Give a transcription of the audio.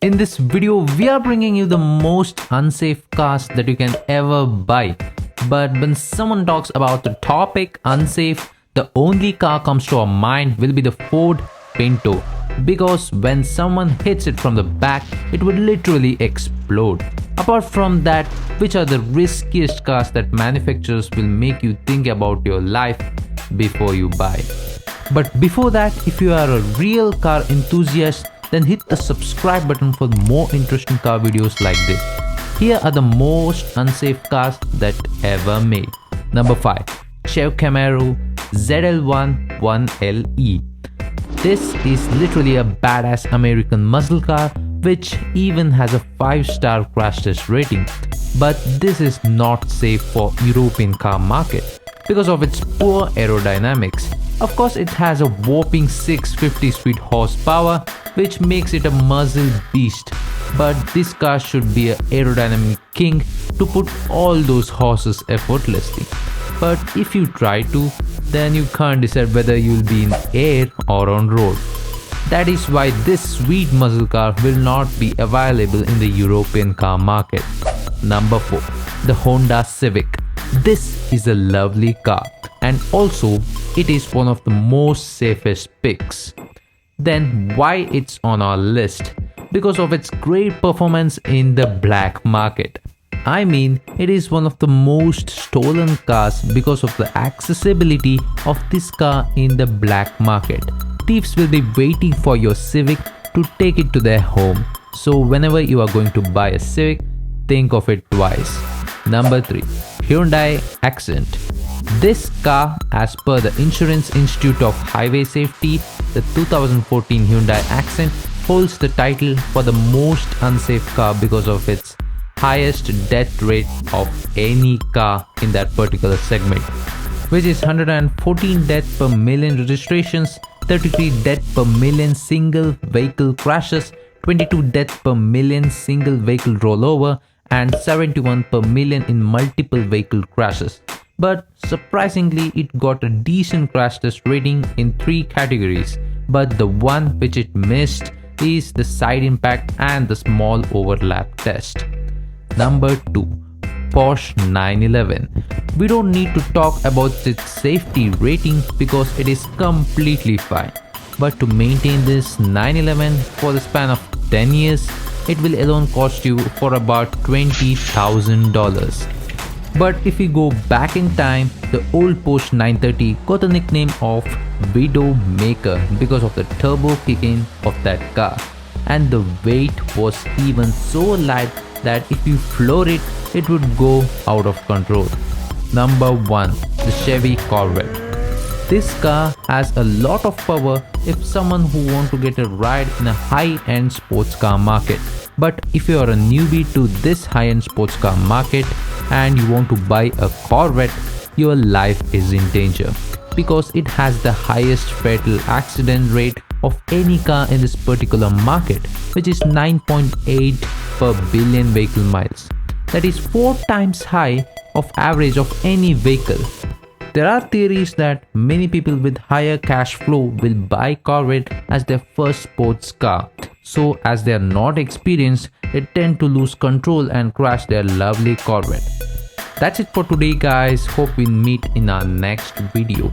In this video, we are bringing you the most unsafe cars that you can ever buy. But when someone talks about the topic unsafe, the only car comes to our mind will be the Ford Pinto. Because when someone hits it from the back, it would literally explode. Apart from that, which are the riskiest cars that manufacturers will make you think about your life before you buy? But before that, if you are a real car enthusiast, then hit the subscribe button for more interesting car videos like this. Here are the most unsafe cars that ever made. Number 5. Chevy Camaro ZL1 1LE. This is literally a badass American muscle car which even has a 5-star crash test rating. But this is not safe for European car market because of its poor aerodynamics. Of course, it has a whopping 650 sweet horsepower which makes it a muscle beast. But this car should be an aerodynamic king to put all those horses effortlessly. But if you try to, then you can't decide whether you'll be in air or on road. That is why this sweet muscle car will not be available in the European car market. Number 4. The Honda Civic. This is a lovely car and also it is one of the most safest picks. Then why it's on our list? Because of its great performance in the black market. I mean, it is one of the most stolen cars because of the accessibility of this car in the black market. Thieves will be waiting for your Civic to take it to their home. So whenever you are going to buy a Civic, think of it twice. Number 3. Hyundai Accent. This car, as per the Insurance Institute of Highway Safety, the 2014 Hyundai Accent holds the title for the most unsafe car because of its highest death rate of any car in that particular segment, which is 114 deaths per million registrations, 33 deaths per million single vehicle crashes, 22 deaths per million single vehicle rollover, and 71 per million in multiple vehicle crashes. But surprisingly, it got a decent crash test rating in 3 categories. But the one which it missed is the side impact and the small overlap test. Number 2. Porsche 911. We don't need to talk about its safety rating because it is completely fine. But to maintain this 911 for the span of 10 years, it will alone cost you for about $20,000. But if we go back in time, the old Porsche 930 got the nickname of Widow Maker because of the turbo kick-in of that car. And the weight was even so light that if you floor it, it would go out of control. Number 1. The Chevy Corvette. This car has a lot of power if someone who wants to get a ride in a high-end sports car market. But if you are a newbie to this high-end sports car market and you want to buy a Corvette, your life is in danger because it has the highest fatal accident rate of any car in this particular market, which is 9.8 per billion vehicle miles. That is 4 times high of average of any vehicle. There are theories that many people with higher cash flow will buy Corvette as their first sports car. So as they are not experienced, they tend to lose control and crash their lovely Corvette. That's it for today guys. Hope we meet in our next video.